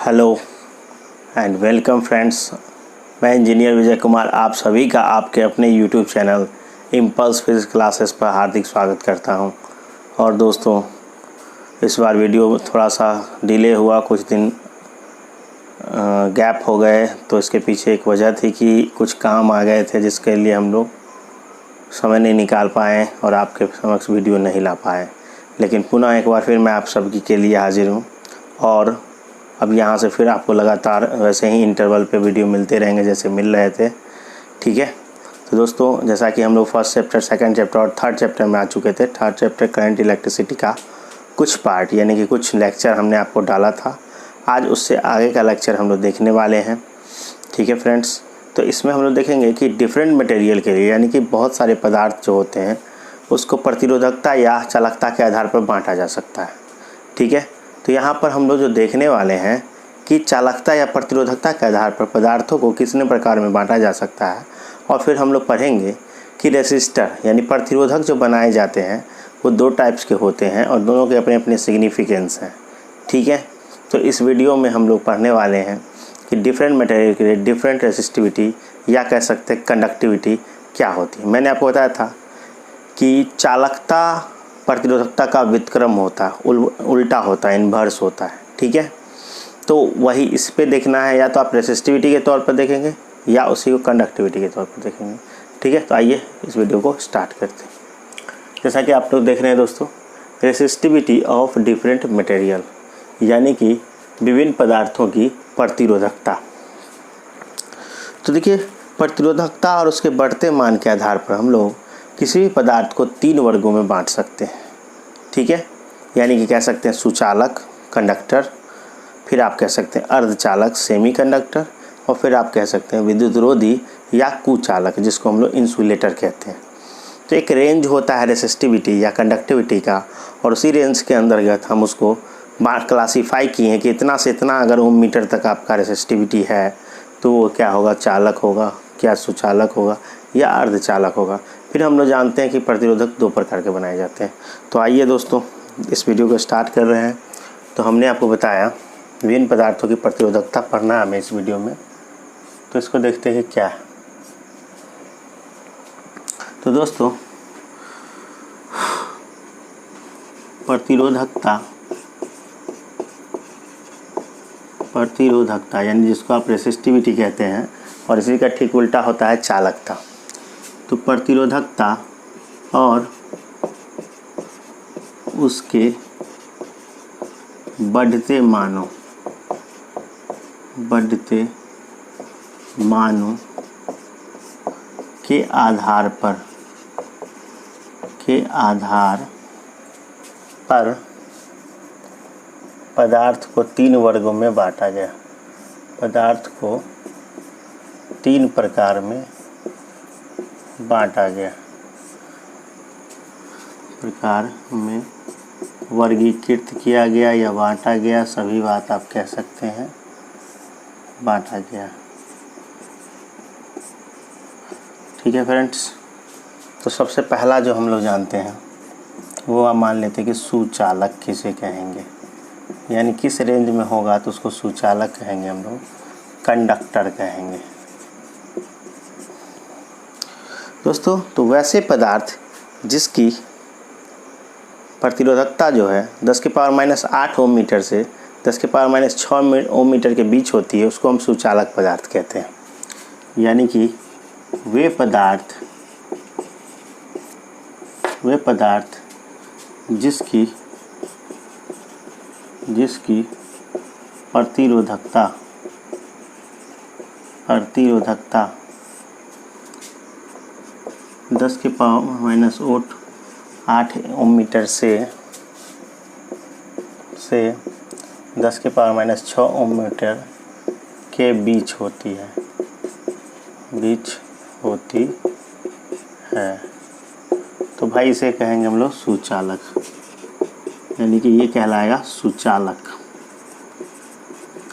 Hello and welcome friends. मैं engineer Vijay Kumar आप सभी का आपके अपने YouTube channel impulse physics classes पर हार्दिक स्वागत करता हूं। और दोस्तों, इस बार वीडियो थोड़ा सा डिले हुआ, कुछ दिन गैप हो गए, तो इसके पीछे एक वजह थी कि कुछ काम आ गए थे जिसके लिए हम लोग समय नहीं निकाल पाए और आपके समक्ष वीडियो नहीं ला पाए। लेकिन पुनः एक बार फिर मैं आप सभी के लिए हाजिर हूँ और अब यहाँ से फिर आपको लगातार वैसे ही इंटरवल पे वीडियो मिलते रहेंगे जैसे मिल रहे थे। ठीक है, तो दोस्तों, जैसा कि हम लोग फर्स्ट चैप्टर, सेकंड चैप्टर और थर्ड चैप्टर में आ चुके थे। थर्ड चैप्टर करंट इलेक्ट्रिसिटी का कुछ पार्ट यानी कि कुछ लेक्चर हमने आपको डाला था। आज उससे आगे का लेक्चर हम लोग देखने वाले हैं। ठीक है फ्रेंड्स, तो इसमें हम लोग देखेंगे कि डिफरेंट मटेरियल के लिए यानी कि बहुत सारे पदार्थ जो होते हैं उसको प्रतिरोधकता या चालकता के आधार पर बांटा जा सकता है। ठीक है, तो यहाँ पर हम लोग जो देखने वाले हैं कि चालकता या प्रतिरोधकता के आधार पर पदार्थों को कितने प्रकार में बांटा जा सकता है। और फिर हम लोग पढ़ेंगे कि रेसिस्टर यानी प्रतिरोधक जो बनाए जाते हैं वो दो टाइप्स के होते हैं और दोनों के अपने अपने सिग्निफिकेंस हैं। ठीक है, तो इस वीडियो में हम लोग पढ़ने वाले हैं कि डिफरेंट मटेरियल के लिए डिफरेंट रेसिस्टिविटी या कह सकते हैं कंडक्टिविटी क्या होती है। मैंने आपको बताया था कि चालकता प्रतिरोधकता का व्युत्क्रम होता है, उल्टा होता है, इन्वर्स होता है। ठीक है, तो वही इस पे देखना है, या तो आप रेसिस्टिविटी के तौर पर देखेंगे या उसी को कंडक्टिविटी के तौर पर देखेंगे। ठीक है, तो आइए इस वीडियो को स्टार्ट करते हैं। जैसा कि आप लोग देख रहे हैं दोस्तों, रेसिस्टिविटी ऑफ डिफरेंट मटेरियल यानी कि विभिन्न पदार्थों की प्रतिरोधकता। तो देखिए, प्रतिरोधकता और उसके बढ़ते मान के आधार पर हम लोग किसी भी पदार्थ को तीन वर्गों में बांट सकते हैं। ठीक है, यानी कि कह सकते हैं सुचालक कंडक्टर, फिर आप कह सकते हैं अर्धचालक सेमी कंडक्टर, और फिर आप कह सकते हैं विद्युतरोधी या कुचालक जिसको हम लोग इंसुलेटर कहते हैं। तो एक रेंज होता है रेसिस्टिविटी या कंडक्टिविटी का, और उसी रेंज के अंतर्गत हम उसको क्लासीफाई किए हैं कि इतना से इतना अगर ओम मीटर तक आपका रेसिस्टिविटी है तो वो क्या होगा, चालक होगा, क्या सुचालक होगा या अर्धचालक होगा। फिर हम लोग जानते हैं कि प्रतिरोधक दो प्रकार के बनाए जाते हैं। तो आइए दोस्तों, इस वीडियो को स्टार्ट कर रहे हैं। तो हमने आपको बताया विभिन्न पदार्थों की प्रतिरोधकता पढ़ना है हमें इस वीडियो में, तो इसको देखते हैं क्या है। तो दोस्तों, प्रतिरोधकता यानी जिसको आप रेसिस्टिविटी कहते हैं और इसी का ठीक उल्टा होता है चालकता। तो प्रतिरोधकता और उसके बढ़ते मानों के आधार पर पदार्थ को तीन वर्गों में बांटा गया। पदार्थ को तीन प्रकार में बांटा गया, प्रकार में वर्गीकृत किया गया या बांटा गया, सभी बात आप कह सकते हैं, बांटा गया। ठीक है फ्रेंड्स, तो सबसे पहला जो हम लोग जानते हैं वो आप मान लेते हैं कि सुचालक किसे कहेंगे, यानी किस रेंज में होगा तो उसको सुचालक कहेंगे, हम लोग कंडक्टर कहेंगे। दोस्तों, तो वैसे पदार्थ जिसकी प्रतिरोधकता जो है 10⁻⁸ ओम मीटर से 10⁻⁶ ओम मीटर के बीच होती है उसको हम सुचालक पदार्थ कहते हैं। यानी कि वे पदार्थ जिसकी प्रतिरोधकता 10⁻⁸ ओम मीटर से 10⁻⁶ ओम मीटर के बीच होती है, तो भाई इसे कहेंगे हम लोग सुचालक, यानी कि ये कहलाएगा सुचालक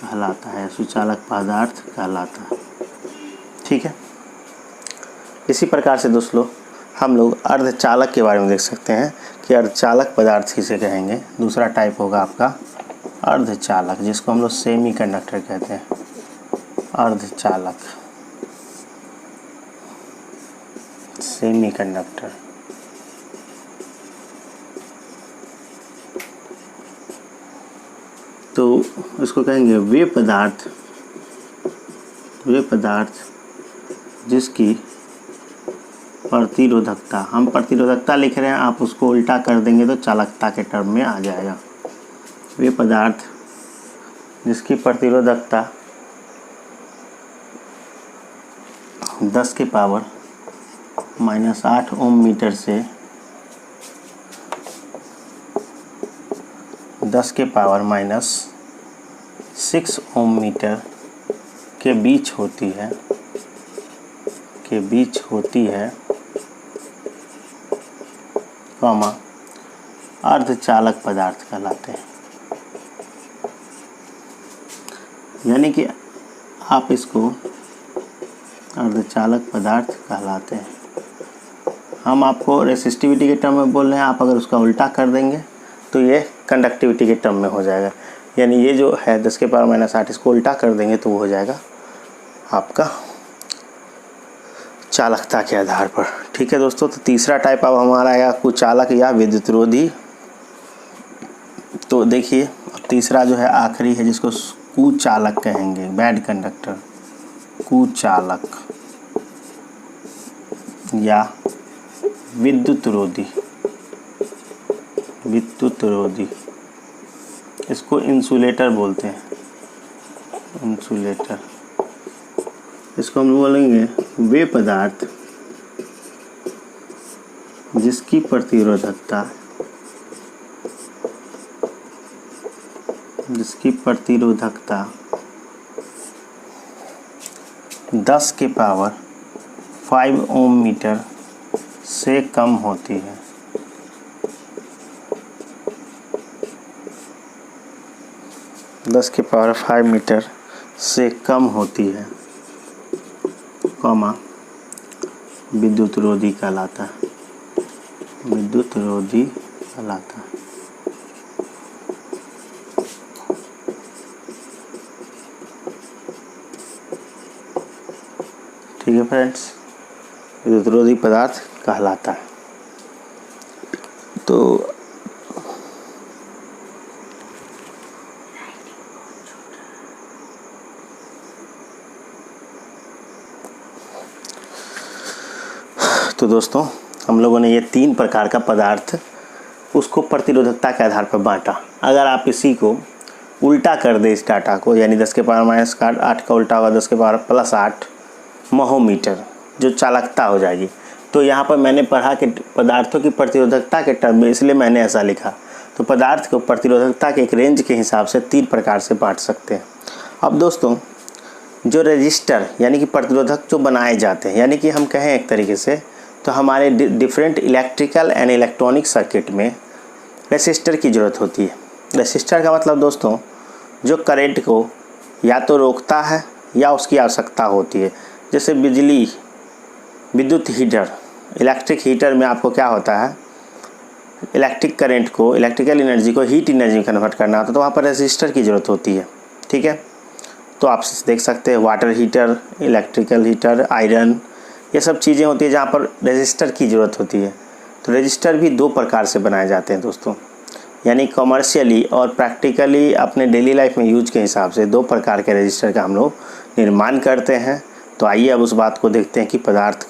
कहलाता है, सुचालक पदार्थ कहलाता है। ठीक है, इसी प्रकार से दोस्तों हम लोग अर्धचालक के बारे में देख सकते हैं कि अर्धचालक पदार्थ इसे कहेंगे। दूसरा टाइप होगा आपका अर्धचालक, जिसको हम लोग सेमी कंडक्टर कहते हैं, अर्धचालक, सेमी कंडक्टर। तो इसको कहेंगे वे पदार्थ जिसकी प्रतिरोधकता, हम प्रतिरोधकता लिख रहे हैं, आप उसको उल्टा कर देंगे तो चालकता के टर्म में आ जाएगा। वे पदार्थ जिसकी प्रतिरोधकता 10 के पावर -8 ओम मीटर से 10 के पावर -6 ओम मीटर के बीच होती है, कॉमा, अर्धचालक पदार्थ कहलाते हैं। यानी कि आप इसको अर्धचालक पदार्थ कहलाते हैं। हम आपको रेसिस्टिविटी के टर्म में बोल रहे हैं, आप अगर उसका उल्टा कर देंगे तो ये कंडक्टिविटी के टर्म में हो जाएगा। यानी ये जो है 10 के पावर -8, इसको उल्टा कर देंगे तो वो हो जाएगा आपका चालकता के आधार पर। ठीक है दोस्तों, तो तीसरा टाइप अब हमारा आएगा कुचालक या विद्युतरोधी। तो देखिए तीसरा जो है आखिरी है, जिसको कुचालक कहेंगे, बैड कंडक्टर, कुचालक या विद्युतरोधी। इसको इंसुलेटर बोलते हैं, इंसुलेटर। इसको हम बोलेंगे वे पदार्थ जिसकी प्रतिरोधकता 10 के पावर 5 ओम मीटर से कम होती है। 10 के पावर 5 मीटर से कम होती है, कॉमा, विद्युतरोधी कहलाता है, विद्युतरोधी कहलाता है। ठीक है फ्रेंड्स, विद्युतरोधी पदार्थ कहलाता है। तो दोस्तों हम लोगों ने ये 3 प्रकार का पदार्थ उसको प्रतिरोधकता के आधार पर बांटा। अगर आप इसी को उल्टा कर दे इस डाटा को, यानी 10 के पावर -8 का उल्टा होगा 10 के पावर +8 महोमीटर, जो चालकता हो जाएगी। तो यहाँ पर मैंने पढ़ा कि पदार्थों की प्रतिरोधकता के टर्म में, इसलिए मैंने ऐसा लिखा। तो पदार्थ को प्रतिरोधकता के एक रेंज के हिसाब से 3 प्रकार से बांट सकते हैं। अब दोस्तों जो रेजिस्टर यानी कि प्रतिरोधक जो बनाए जाते हैं, यानी कि हम कहें एक तरीके से, तो हमारे different electrical and electronic circuit में रेसिस्टर की ज़रूरत होती है। रेसिस्टर का मतलब दोस्तों जो करंट को या तो रोकता है या उसकी आवश्यकता होती है। जैसे विद्युत हीटर, इलेक्ट्रिक हीटर में आपको क्या होता है, इलेक्ट्रिक करंट को, इलेक्ट्रिकल एनर्जी को हीट एनर्जी में कन्वर्ट करना होता है, तो वहाँ पर रेसिस्टर की ज़रूरत होती है। ठीक है, तो आप देख सकते हैं water heater, electrical heater, iron, ये सब चीज़ें होती है जहाँ पर रेजिस्टर की ज़रूरत होती है। तो रेजिस्टर भी 2 प्रकार से बनाए जाते हैं दोस्तों, यानी कमर्शियली और प्रैक्टिकली अपने डेली लाइफ में यूज के हिसाब से 2 प्रकार के रेजिस्टर का हम लोग निर्माण करते हैं। तो आइए अब उस बात को देखते हैं कि पदार्थ,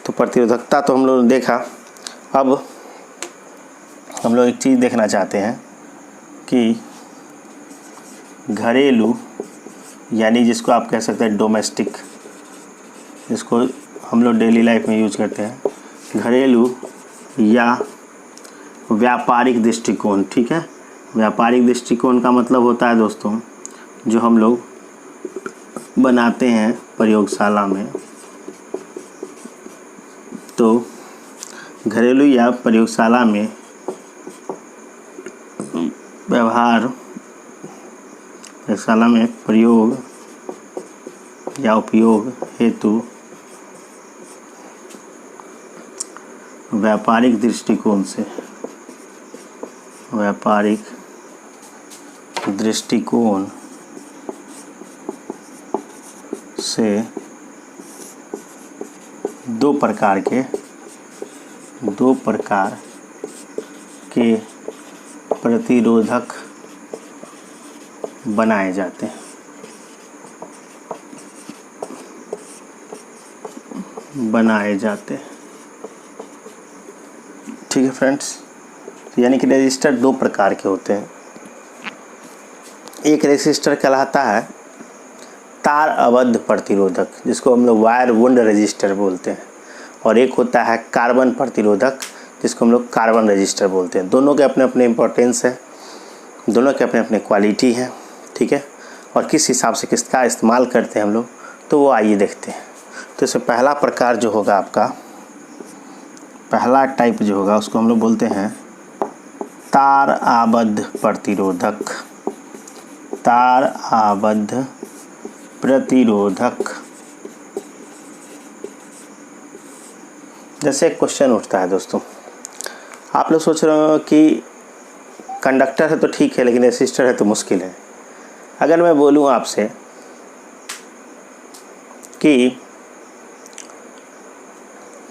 तो प्रतिरोधकता तो हम लोगों ने देखा। अब हम लोग एक चीज़ देखना चाहते हैं कि घरेलू, यानी जिसको आप कह सकते हैं डोमेस्टिक, जिसको हम लोग डेली लाइफ में यूज करते हैं, घरेलू या व्यापारिक दृष्टिकोण। ठीक है, व्यापारिक दृष्टिकोण का मतलब होता है दोस्तों जो हम लोग बनाते हैं प्रयोगशाला में। तो घरेलू या प्रयोगशाला में प्रयोगशाला में प्रयोग या उपयोग हेतु व्यापारिक दृष्टिकोण से दो प्रकार के प्रतिरोधक बनाए जाते हैं। ठीक है फ्रेंड्स, यानी कि रेजिस्टर दो प्रकार के होते हैं। एक रेजिस्टर कहलाता है तार आबद्ध प्रतिरोधक, जिसको हम लोग वायर वुंड रेजिस्टर बोलते हैं, और एक होता है कार्बन प्रतिरोधक, जिसको हम लोग कार्बन रेजिस्टर बोलते हैं। दोनों के अपने अपने इम्पोर्टेंस है, दोनों के अपने अपने क्वालिटी है। ठीक है, और किस हिसाब से किसका इस्तेमाल करते हैं हम लोग, तो वो आइए देखते हैं। तो इसमें पहला प्रकार जो होगा आपका, पहला टाइप जो होगा उसको हम लोग बोलते हैं तार आबद्ध प्रतिरोधक। तार आबद्ध प्रतिरोधक। जैसे एक क्वेश्चन उठता है दोस्तों, आप लोग सोच रहे हो कि कंडक्टर है तो ठीक है, लेकिन रेसिस्टर है तो मुश्किल है। अगर मैं बोलूँ आपसे कि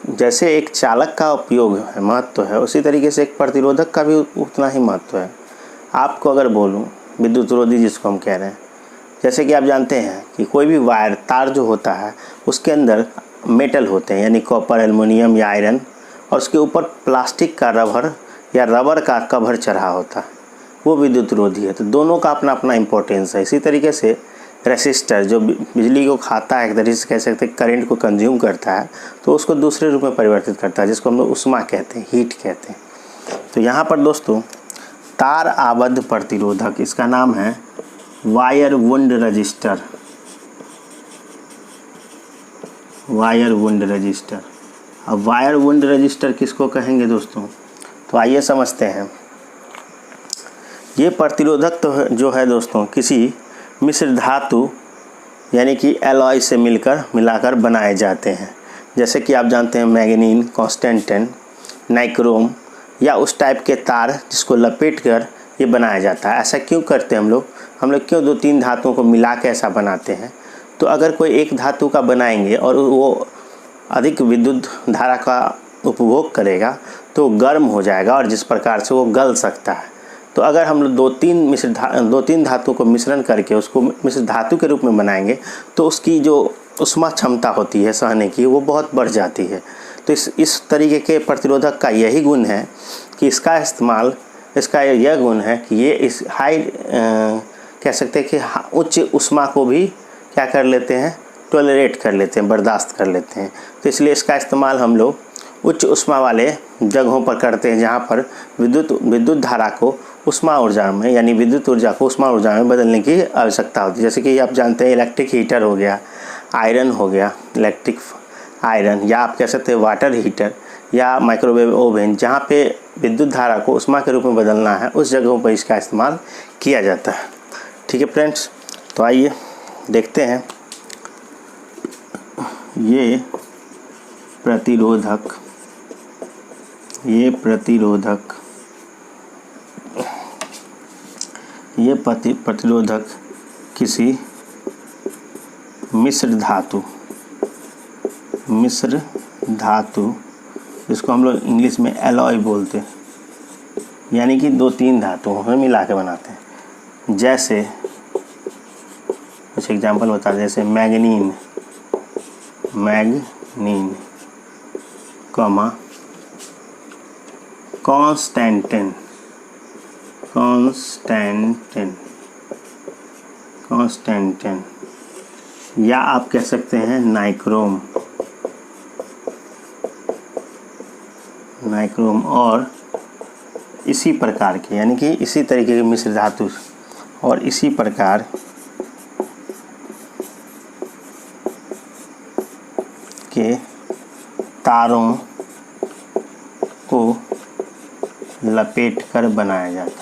जैसे एक चालक का उपयोग है, महत्व है, उसी तरीके से एक प्रतिरोधक का भी उतना ही महत्व है। आपको अगर बोलूँ विद्युत रोधी जिसको हम कह रहे हैं, जैसे कि आप जानते हैं कि कोई भी वायर तार जो होता है उसके अंदर मेटल होते हैं, यानी कॉपर, एल्युमिनियम या आयरन, और उसके ऊपर प्लास्टिक का रबर या रबर का कवर चढ़ा होता है, वो विद्युत रोधी है। तो दोनों का अपना अपना इम्पोर्टेंस है। इसी तरीके से रेसिस्टर जो बिजली को खाता है, एक तरीके से कह सकते हैं करंट को कंज्यूम करता है, तो उसको दूसरे रूप में परिवर्तित करता है, जिसको हम लोग उष्मा कहते हैं, हीट कहते हैं। तो यहाँ पर दोस्तों तार आबद्ध प्रतिरोधक, इसका नाम है wire wound register. Wire wound register. अब वायर वुंड रजिस्टर किसको कहेंगे दोस्तों, तो आइए समझते हैं। ये प्रतिरोधक तो जो है दोस्तों किसी मिश्र धातु यानी कि एलॉय से मिलाकर बनाए जाते हैं। जैसे कि आप जानते हैं मैग्नीन, कांस्टेंटिन, नाइक्रोम या उस टाइप के तार जिसको लपेट कर ये बनाया जाता है। ऐसा क्यों करते हैं हम लोग क्यों दो तीन धातुओं को मिला के ऐसा बनाते हैं, तो अगर कोई एक धातु का बनाएंगे और वो अधिक विद्युत धारा का उपभोग करेगा तो गर्म हो जाएगा, और जिस प्रकार से वो गल सकता है। तो अगर हम लोग दो तीन धातु को मिश्रण करके उसको मिश्र धातु के रूप में बनाएंगे तो उसकी जो उष्मा क्षमता होती है सहने की, वो बहुत बढ़ जाती है। तो इस तरीके के प्रतिरोधक का यही गुण है कि इसका यह गुण है कि ये इस कह सकते हैं कि उच्च उष्मा को भी क्या कर लेते हैं, टॉलरेट कर लेते हैं, बर्दाश्त कर लेते हैं। तो इसलिए इसका इस्तेमाल हम लोग उच्च उष्मा वाले जगहों पर करते हैं, जहाँ पर विद्युत धारा को उष्मा ऊर्जा में, यानी विद्युत ऊर्जा को उष्मा ऊर्जा में बदलने की आवश्यकता होती है। जैसे कि आप जानते हैं इलेक्ट्रिक हीटर हो गया, आयरन हो गया, इलेक्ट्रिक आयरन, या आप कह सकते हैं वाटर हीटर या माइक्रोवेव ओवन, जहाँ पे विद्युत धारा को उष्मा के रूप में बदलना है, उस जगहों पर इसका इस्तेमाल किया जाता है। ठीक है फ्रेंड्स, तो आइए देखते हैं ये प्रतिरोधक किसी मिश्र धातु जिसको हम लोग इंग्लिश में एलॉय बोलते हैं, यानी कि दो तीन धातुओं में मिला के बनाते हैं। जैसे कुछ एग्जांपल बता दें, जैसे मैग्नीन, कांस्टेंटिन, या आप कह सकते हैं नाइक्रोम, और इसी प्रकार के, यानी कि इसी तरीके के मिश्र धातु और इसी प्रकार के तारों को लपेट कर बनाया जाता है।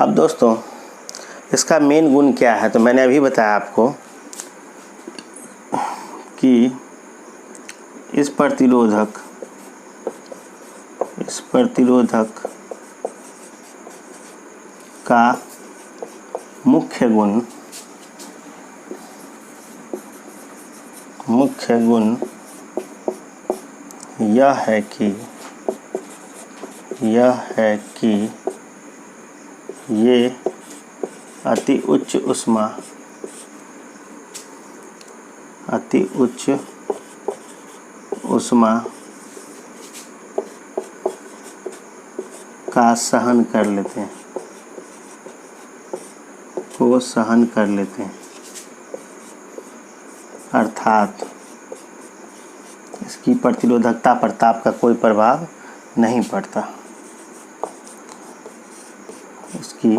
अब दोस्तों इसका मेन गुण क्या है, तो मैंने अभी बताया आपको कि इस प्रतिरोधक का मुख्य गुण यह है कि ये अति उच्च ऊष्मा का सहन कर लेते हैं, अर्थात इसकी प्रतिरोधकता पर ताप का कोई प्रभाव नहीं पड़ता। इसकी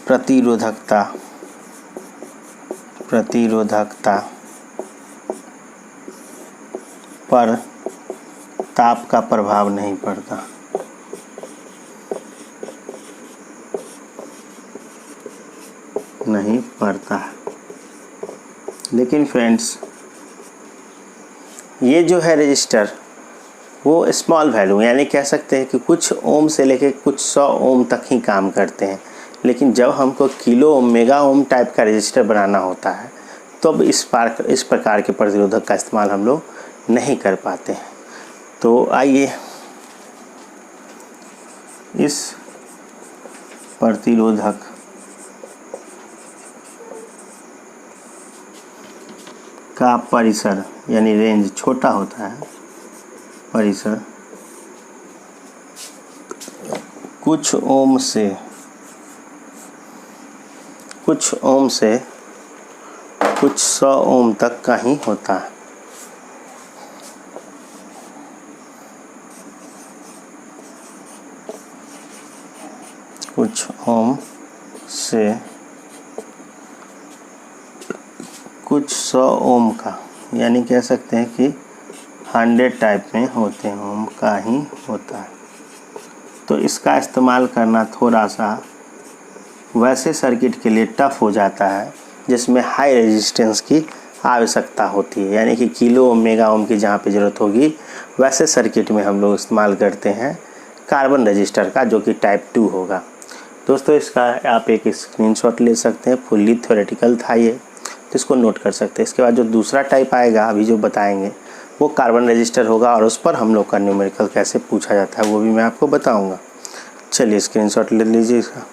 प्रतिरोधकता पर ताप का प्रभाव नहीं पड़ता। लेकिन फ्रेंड्स, ये जो है रजिस्टर वो स्मॉल वैल्यू, यानी कह सकते हैं कि कुछ ओम से लेके कुछ 100 ओम तक ही काम करते हैं। लेकिन जब हमको kilo ohm, mega ohm type का रजिस्टर बनाना होता है तो अब इस प्रकार के प्रतिरोधक का इस्तेमाल हम लोग नहीं कर पाते हैं। तो आइए इस प्रतिरोधक का परिसर यानी रेंज छोटा होता है, परिसर कुछ ओम से कुछ 100 ओम तक का ही होता है। कुछ ओम से कुछ 100 ओम का, यानी कह सकते हैं कि 100 टाइप में होते हैं, ओम का ही होता है। तो इसका इस्तेमाल करना थोड़ा सा वैसे सर्किट के लिए टफ हो जाता है जिसमें हाई रेजिस्टेंस की आवश्यकता होती है, यानी कि किलो ओम, मेगा ओम की जहाँ पे ज़रूरत होगी वैसे सर्किट में हम लोग इस्तेमाल करते हैं कार्बन रजिस्टर का, जो कि टाइप 2 होगा। दोस्तों, इसका आप एक स्क्रीनशॉट ले सकते हैं, फुल्ली थ्योरेटिकल था ये, तो इसको नोट कर सकते हैं। इसके बाद जो दूसरा टाइप आएगा अभी जो बताएंगे वो कार्बन रजिस्टर होगा, और उस पर हम लोग का न्यूमेरिकल कैसे पूछा जाता है वो भी मैं आपको बताऊँगा। चलिए स्क्रीनशॉट ले लीजिए इसका।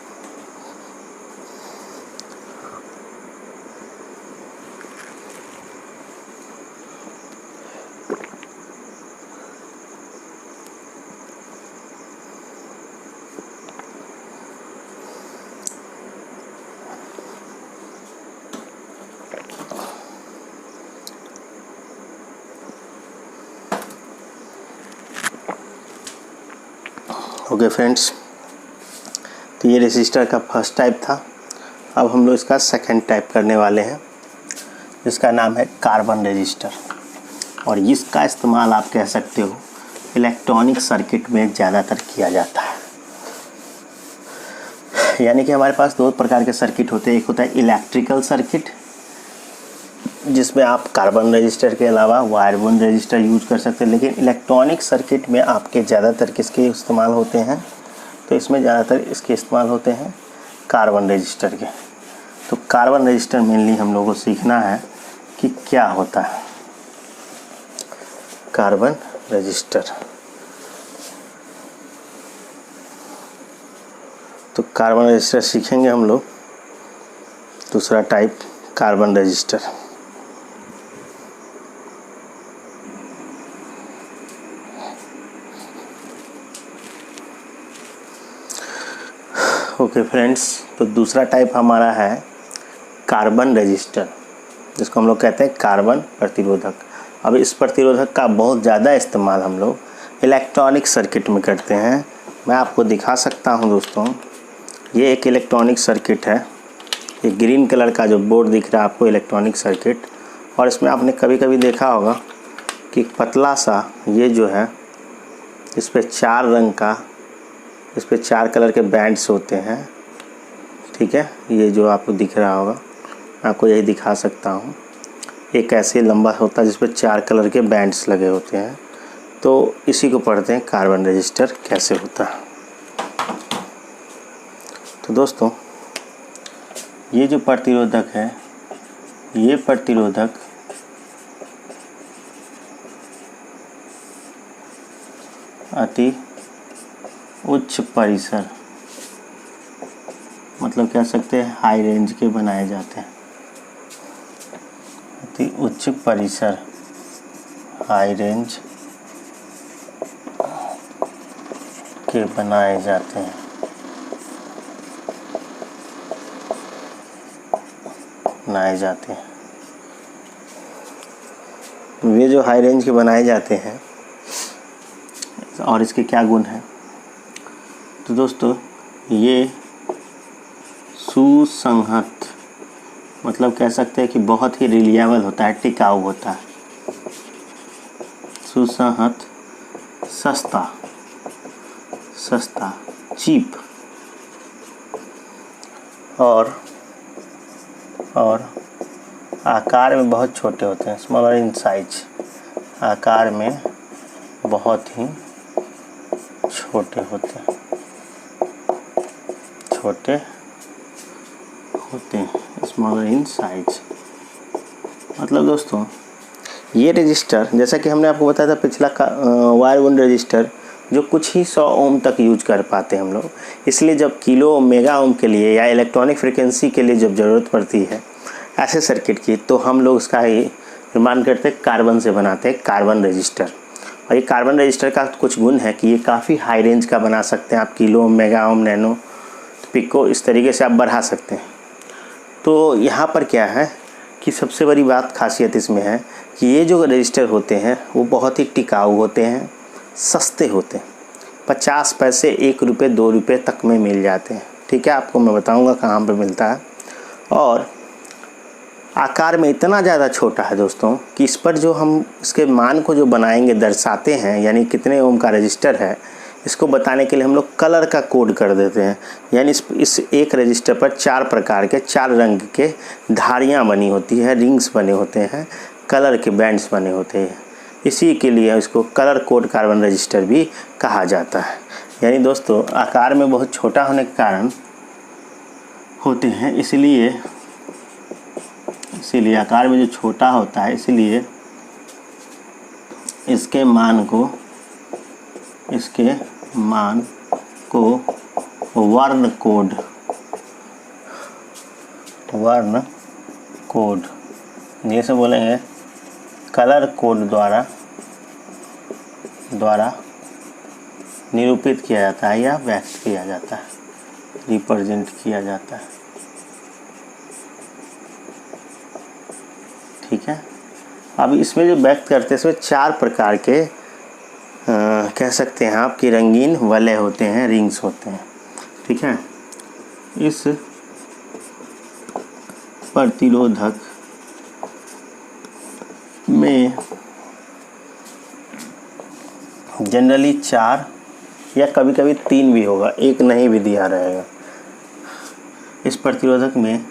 ओके फ्रेंड्स, तो ये रेसिस्टर का फर्स्ट टाइप था। अब हम लोग इसका सेकंड टाइप करने वाले हैं, जिसका नाम है कार्बन रजिस्टर, और इसका इस्तेमाल आप कह सकते हो इलेक्ट्रॉनिक सर्किट में ज़्यादातर किया जाता है। यानी कि हमारे पास दो प्रकार के सर्किट होते हैं, एक होता है इलेक्ट्रिकल सर्किट जिसमें आप कार्बन रजिस्टर के अलावा वायर बोन रजिस्टर यूज कर सकते हैं, लेकिन इलेक्ट्रॉनिक सर्किट में आपके ज़्यादातर किसके इस्तेमाल होते हैं, तो इसमें ज़्यादातर इसके इस्तेमाल होते हैं कार्बन रजिस्टर के। तो कार्बन रजिस्टर मेनली हम लोगों को सीखना है कि क्या होता है कार्बन रजिस्टर। तो कार्बन रजिस्टर सीखेंगे हम लोग, दूसरा type carbon register. Okay friends, तो दूसरा टाइप हमारा है कार्बन रजिस्टर, जिसको हम लोग कहते हैं कार्बन प्रतिरोधक। अब इस प्रतिरोधक का बहुत ज़्यादा इस्तेमाल हम लोग इलेक्ट्रॉनिक सर्किट में करते हैं। मैं आपको दिखा सकता हूं दोस्तों, ये एक इलेक्ट्रॉनिक सर्किट है। ये ग्रीन कलर का जो बोर्ड दिख रहा है आपको, इलेक्ट्रॉनिक सर्किट, और इसमें आपने कभी कभी देखा होगा कि पतला सा ये जो है, इस पर 4 रंग का, इस पर 4 कलर के बैंड्स होते हैं, ठीक है। ये जो आपको दिख रहा होगा, मैं आपको यही दिखा सकता हूँ। एक ऐसे लंबा होता है जिस पर 4 कलर के बैंड्स लगे होते हैं। तो इसी को पढ़ते हैं कार्बन रजिस्टर कैसे होता है। तो दोस्तों, ये जो प्रतिरोधक है, ये प्रतिरोधक अति उच्च परिसर, मतलब कह सकते हैं हाई रेंज के बनाए जाते हैं। अति उच्च परिसर, हाई रेंज के बनाए जाते हैं। वे जो हाई रेंज के बनाए जाते हैं और इसके क्या गुण हैं? तो दोस्तों, ये सुसंहत, मतलब कह सकते हैं कि बहुत ही रिलायबल होता है, टिकाऊ होता है। सुसंहत, सस्ता, चीप, और आकार में बहुत छोटे होते हैं, स्मॉलर इन साइज, आकार में बहुत ही छोटे होते हैं, स्मॉलर इन साइज। मतलब दोस्तों, ये रजिस्टर, जैसा कि हमने आपको बताया था पिछला वायर वुंड रजिस्टर, जो कुछ ही 100 ओम तक यूज कर पाते हैं हम लोग। इसलिए जब किलो मेगा ओम के लिए या इलेक्ट्रॉनिक फ्रिक्वेंसी के लिए जब ज़रूरत पड़ती है ऐसे सर्किट की, तो हम लोग इसका ही निर्माण करते हैं, कार्बन से बनाते हैं कार्बन रजिस्टर। और ये कार्बन रजिस्टर का कुछ गुण है कि ये काफ़ी हाई रेंज का बना सकते हैं आप, kilo, mega ohm, nano, pico, इस तरीके से आप बढ़ा सकते हैं। तो यहाँ पर क्या है कि सबसे बड़ी बात, खासियत इसमें है कि ये जो रजिस्टर होते हैं वो बहुत ही टिकाऊ होते हैं, सस्ते होते हैं, 50 पैसे, 1 रुपये, 2 रुपये तक में मिल जाते हैं। ठीक है, आपको मैं बताऊंगा कहाँ पे मिलता है। और आकार में इतना ज़्यादा छोटा है दोस्तों कि इस पर जो हम इसके मान को जो बनाएंगे, दर्शाते हैं, यानी कितने ओम का रजिस्टर है, इसको बताने के लिए हम लोग कलर का कोड कर देते हैं। यानी इस एक रजिस्टर पर 4 प्रकार के, 4 रंग के धारियाँ बनी होती है, रिंग्स बने होते हैं, कलर के बैंड्स बने होते हैं। इसी के लिए इसको कलर कोड कार्बन रजिस्टर भी कहा जाता है। यानी दोस्तों, आकार में बहुत छोटा होने के कारण होते हैं, इसलिए आकार में जो छोटा होता है, इसलिए इसके मान को वर्ण कोड जैसे बोलेंगे, कलर कोड द्वारा निरूपित किया जाता है या व्यक्त किया जाता है, रिप्रेजेंट किया जाता है। ठीक है, अब इसमें जो व्यक्त करते हैं, इसमें 4 प्रकार के कह सकते हैं आप कि रंगीन वलय होते हैं, रिंग्स होते हैं। ठीक है, इस प्रतिरोधक में जनरली 4 या कभी कभी 3 भी होगा, 1 नहीं भी दिया रहेगा। इस प्रतिरोधक में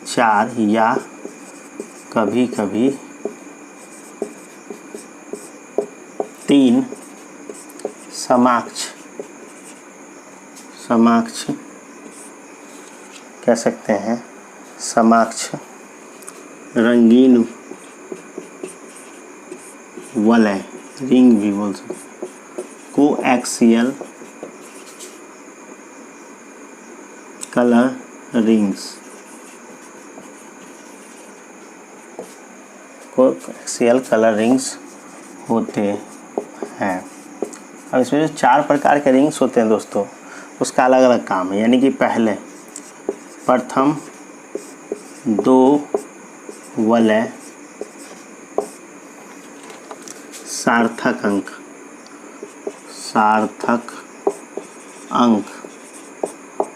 4 या कभी कभी 3 समाक्ष कह सकते हैं, समाक्ष रंगीन वलय, रिंग भी बोल सकते, coaxial colour rings, coaxial colour rings होते हैं। अब इसमें जो 4 प्रकार के रिंग्स होते हैं दोस्तों, उसका अलग अलग काम है। यानी कि पहले प्रथम 2 वलय सार्थक अंक,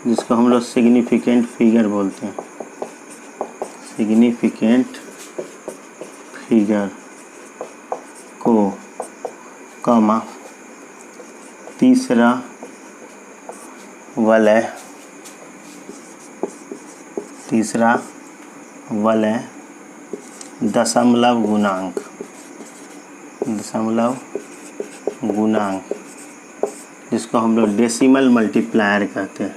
जिसको हम लोग सिग्निफिकेंट फिगर बोलते हैं, सिग्निफिकेंट फिगर को, कॉमा, तीसरा वलय दशमलव गुणांक जिसको हम लोग डेसिमल मल्टीप्लायर कहते हैं,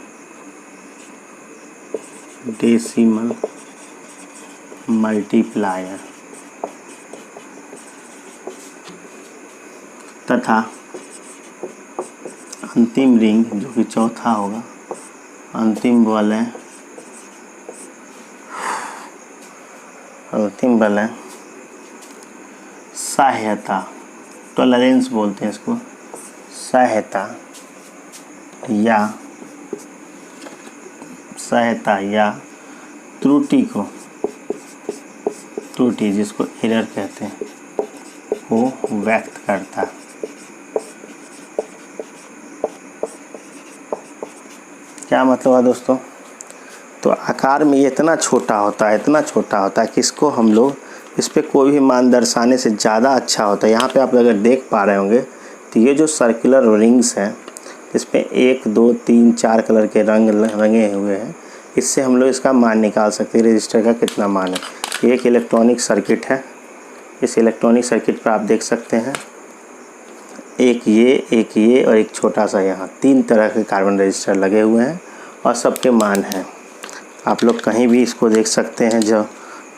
डेसिमल मल्टीप्लायर, तथा अंतिम रिंग जो कि चौथा होगा, अंतिम बल सहायता, टॉलरेंस बोलते हैं इसको, सहायता या त्रुटि जिसको एरर कहते हैं, वो व्यक्त करता है। क्या मतलब है दोस्तों? तो आकार में ये इतना छोटा होता है कि इसको हम लोग, इस पर कोई भी मान दर्शाने से ज़्यादा अच्छा होता है। यहाँ पे आप अगर देख पा रहे होंगे तो ये जो सर्कुलर रिंग्स हैं इस पर 1 2 3 4 कलर के रंग रंगे हुए हैं। इससे हम लोग इसका मान निकाल सकते हैं रजिस्टर का कितना मान है। ये एक इलेक्ट्रॉनिक सर्किट है। इस इलेक्ट्रॉनिक सर्किट पर आप देख सकते हैं एक ये और एक छोटा सा यहाँ 3 तरह के कार्बन रजिस्टर लगे हुए हैं और सबके मान हैं। आप लोग कहीं भी इसको देख सकते हैं। जो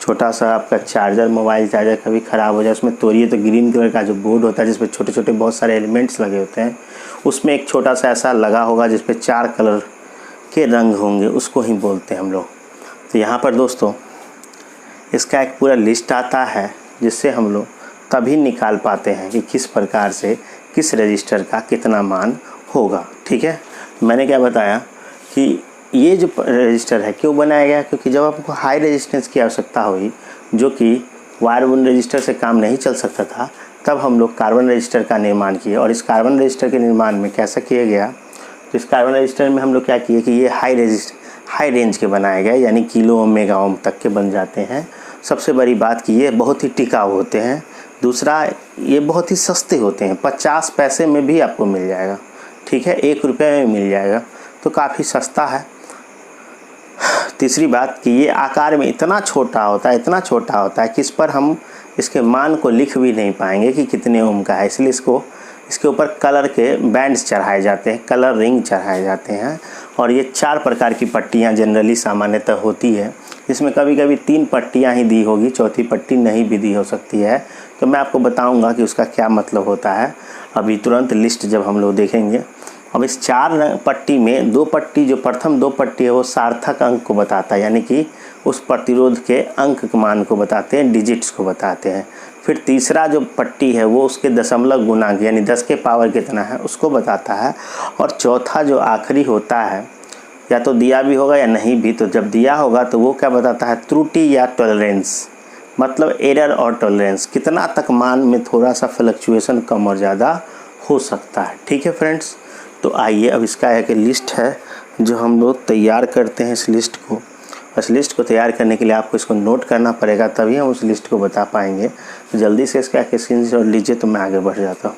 छोटा सा आपका चार्जर, मोबाइल चार्जर कभी ख़राब हो जाए उसमें तोड़िए तो ग्रीन कलर का जो बोर्ड होता है जिसपे छोटे छोटे बहुत सारे एलिमेंट्स लगे होते हैं, उसमें एक छोटा सा ऐसा लगा होगा जिसपे 4 कलर के रंग होंगे, उसको ही बोलते हैं हम लोग। तो यहाँ पर दोस्तों इसका एक पूरा लिस्ट आता है जिससे हम लोग तभी निकाल पाते हैं कि किस प्रकार से किस रजिस्टर का कितना मान होगा। ठीक है, मैंने क्या बताया कि ये जो रजिस्टर है क्यों बनाया गया, क्योंकि जब आपको हाई रेजिस्टेंस की आवश्यकता हुई जो कि वायर वुंड रजिस्टर से काम नहीं चल सकता था, तब हम लोग कार्बन रजिस्टर का निर्माण किए। और इस कार्बन रजिस्टर के निर्माण में कैसा किया गया, तो इस कार्बन रजिस्टर में हम लोग क्या किए कि ये हाई रेंज के बनाए गए, यानी किलो ओम मेगा ओम तक के बन जाते हैं। सबसे बड़ी बात कि ये बहुत ही टिकाऊ होते हैं। दूसरा, ये बहुत ही सस्ते होते हैं, 50 पैसे में भी आपको मिल जाएगा। ठीक है, 1 रुपये में मिल जाएगा, तो काफ़ी सस्ता है। तीसरी बात कि ये आकार में इतना छोटा होता है कि इस पर हम इसके मान को लिख भी नहीं पाएंगे कि कितने ओम का है। इसलिए इसके ऊपर कलर के बैंड्स चढ़ाए जाते हैं, कलर रिंग चढ़ाए जाते हैं। और ये 4 प्रकार की पट्टियाँ जनरली सामान्यतः होती है, जिसमें कभी कभी 3 पट्टियाँ ही दी होगी, चौथी पट्टी नहीं भी दी हो सकती है। तो मैं आपको बताऊँगा कि उसका क्या मतलब होता है अभी तुरंत लिस्ट जब हम लोग देखेंगे। अब इस 4 पट्टी में 2 पट्टी, जो प्रथम 2 पट्टी है वो सार्थक अंक को बताता है, यानी कि उस प्रतिरोध के अंक मान को बताते हैं, डिजिट्स को बताते हैं। फिर तीसरा जो पट्टी है वो उसके दशमलव गुणांक यानी 10 के पावर कितना है उसको बताता है। और चौथा जो आखिरी होता है, या तो दिया भी होगा या नहीं भी, तो जब दिया होगा तो वो क्या बताता है, त्रुटि या टॉलरेंस, मतलब एरर और टॉलरेंस, कितना तक मान में थोड़ा सा फ्लक्चुएशन कम और ज़्यादा हो सकता है। ठीक है फ्रेंड्स, तो आइए अब इसका एक लिस्ट है जो हम लोग तैयार करते हैं इस लिस्ट को। इस लिस्ट को तैयार करने के लिए आपको इसको नोट करना पड़ेगा, तभी हम उस लिस्ट को बता पाएंगे। तो जल्दी से इसका एक स्क्रीनशॉट लीजिए तो मैं आगे बढ़ जाता हूँ।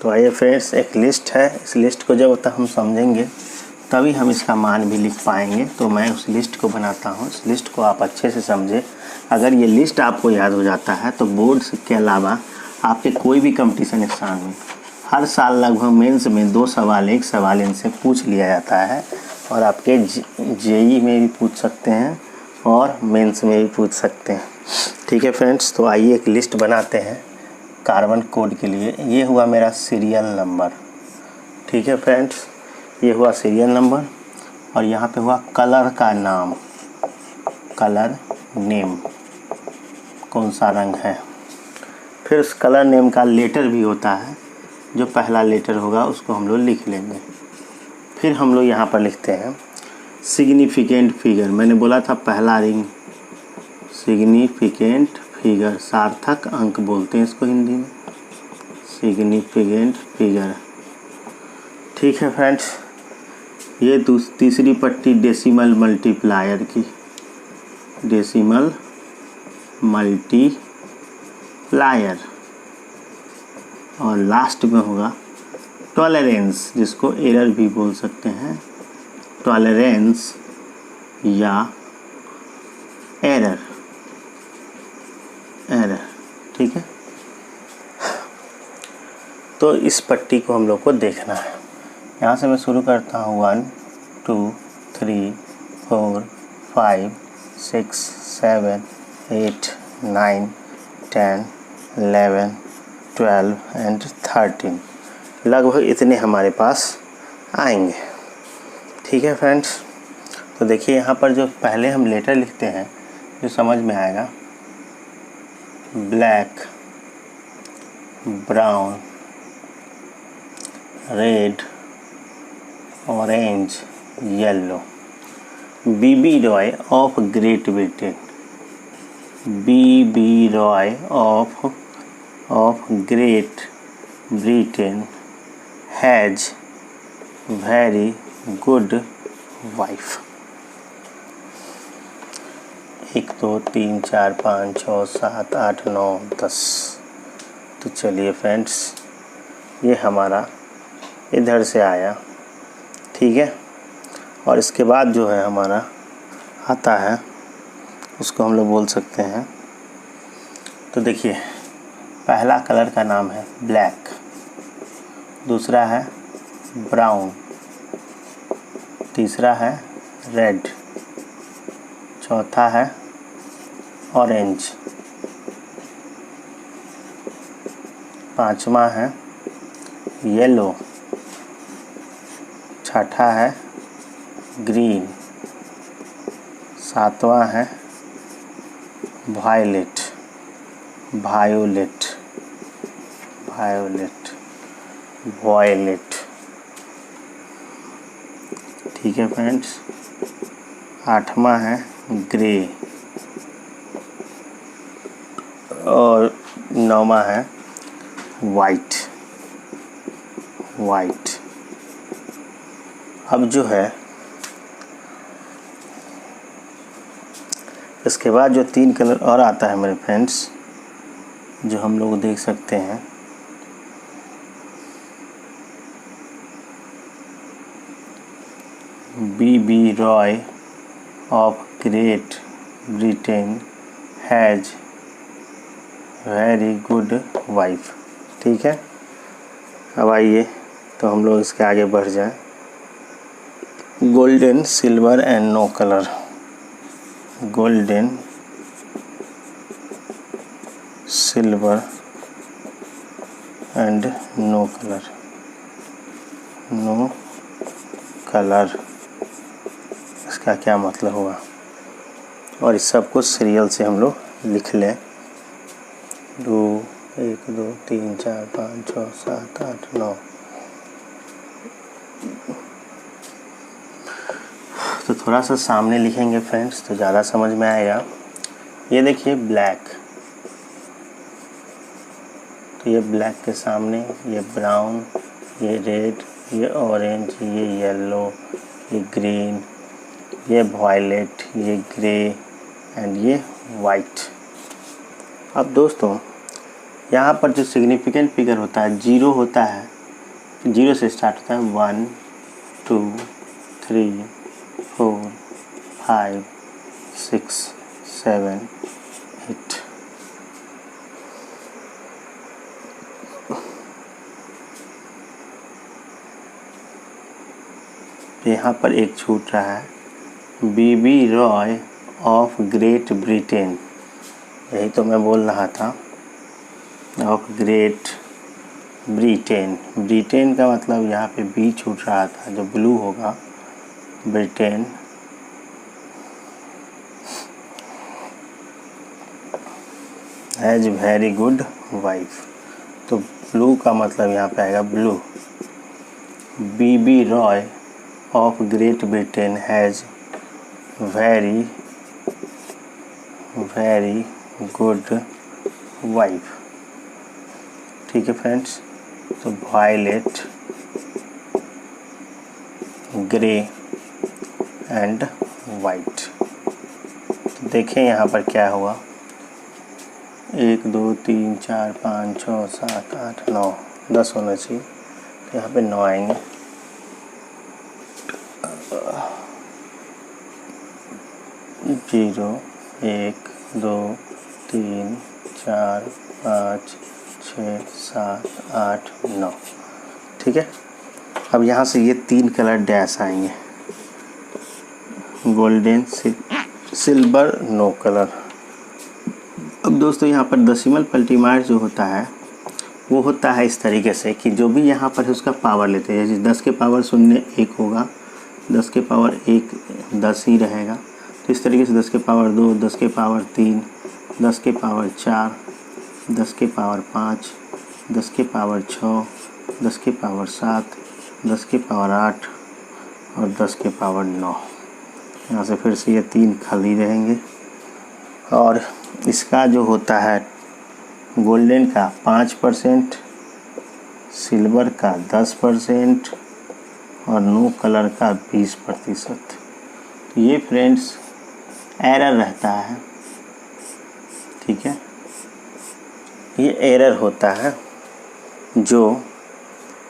तो आइए फ्रेंड्स, एक लिस्ट है, इस लिस्ट को जब तक हम समझेंगे तभी हम इसका मान भी लिख पाएंगे। तो मैं उस लिस्ट को बनाता हूँ, इस लिस्ट को आप अच्छे से समझें। अगर ये लिस्ट आपको याद हो जाता है तो बोर्ड के अलावा आपके कोई भी कंपटीशन एग्जाम में हर साल लगभग मेंस में 2 सवाल 1 सवाल इनसे पूछ लिया जाता है। और आपके जेई में भी पूछ सकते हैं और मेंस में भी पूछ सकते हैं। ठीक है फ्रेंड्स, तो आइए एक लिस्ट बनाते हैं कार्बन कोड के लिए। ये हुआ मेरा सीरियल नंबर। ठीक है फ्रेंड्स, ये हुआ सीरियल नंबर और यहाँ पे हुआ कलर का नाम, कलर नेम, कौन सा रंग है। फिर उस कलर नेम का लेटर भी होता है, जो पहला लेटर होगा उसको हम लोग लिख लेंगे। फिर हम लोग यहाँ पर लिखते हैं सिग्निफिकेंट फिगर, मैंने बोला था पहला रिंग, सिग्निफिकेंट फिगर, सार्थक अंक बोलते हैं इसको हिंदी में, सिग्निफिकेंट फिगर। ठीक है फ्रेंड्स, ये तीसरी पट्टी डेसिमल मल्टीप्लायर की, डेसिमल मल्टीप्लायर। और लास्ट में होगा टॉलरेंस, जिसको एरर भी बोल सकते हैं, टॉलरेंस या एरर, ठीक है। तो इस पट्टी को हम लोग को देखना है। यहाँ से मैं शुरू करता हूँ 1 2 3 4 5 6 7 8 9 10 11 12 एंड 13, लगभग इतने हमारे पास आएंगे। ठीक है फ्रेंड्स, तो देखिए यहाँ पर जो पहले हम लेटर लिखते हैं जो समझ में आएगा, black, brown, red, orange, yellow. BB Roy of Great Britain, BB Roy of Great Britain has very good wife. 1 2 3 4 5 6 7 8 9 10। तो चलिए फ्रेंड्स, ये हमारा इधर से आया, ठीक है। और इसके बाद जो है हमारा आता है, उसको हम लोग बोल सकते हैं। तो देखिए, पहला कलर का नाम है ब्लैक, दूसरा है ब्राउन, तीसरा है रेड, चौथा है ऑरेंज, पांचवा है येलो, छठा है ग्रीन, सातवां है वायलेट, वायोलेट, ठीक है फ्रेंड्स। आठवां है ग्रे और नौवां है वाइट। अब जो है इसके बाद जो 3 कलर और आता है मेरे फ्रेंड्स, जो हम लोग देख सकते हैं, B B Roy of Great Britain has very good wife. ठीक है, अब आइए तो हम लोग इसके आगे बढ़ जाएं। Golden, silver and no colour, golden, silver and no colour, इसका क्या मतलब हुआ? और इस सब को सीरियल से हम लोग लिख लें। 1 2 3 4 5 6 7 8 9। तो थोड़ा सा सामने लिखेंगे फ्रेंड्स तो ज़्यादा समझ में आएगा। ये देखिए ब्लैक, तो ये ब्लैक के सामने ये ब्राउन, ये रेड, ये ऑरेंज, ये येलो, ये ग्रीन, ये वायलेट, ये ग्रे एंड ये वाइट। अब दोस्तों, यहाँ पर जो सिग्निफिकेंट फिगर होता है, 0 होता है, 0 से स्टार्ट होता है। 1 2 3 4 5 6 7 8। यहाँ पर एक छूट रहा है, B B Roy of Great Britain. यही तो मैं बोल रहा था, ऑफ ग्रेट ब्रिटेन। ब्रिटेन का मतलब यहाँ पे बी छूट रहा था, जो ब्लू होगा Britain. Has very good wife, तो ब्लू का मतलब यहाँ पे आएगा blue. BB Roy of Great Britain has very good wife। ठीक है फ्रेंड्स, तो वायलेट, ग्रे एंड वाइट। तो देखें यहाँ पर क्या हुआ, 1 2 3 4 5 6 7 8 9 10 होना चाहिए, तो यहाँ पे 9 आएंगे। 0 1 2 3 4 5 6 7 8 9। ठीक है, अब यहाँ से ये 3 कलर डैश आएंगे, गोल्डन, सिल्वर, नो कलर। अब दोस्तों यहाँ पर डेसिमल मल्टीप्लायर जो होता है वो होता है इस तरीके से कि जो भी यहाँ पर है उसका पावर लेते हैं। जैसे 10 के पावर 0 1 होगा, 10 के पावर 1 10 ही रहेगा। तो इस तरीके से 10 के पावर 2, 10 के पावर 3, 10 के पावर 4, 10 के पावर 5, 10 के पावर 6, 10 के पावर 7, 10 के पावर 8 और 10 के पावर 9। यहाँ से फिर से ये 3 खाली रहेंगे। और इसका जो होता है गोल्डन का 5%, सिल्वर का 10% और नो कलर का 20%। तो ये फ्रेंड्स एरर रहता है। ठीक है, ये एरर होता है। जो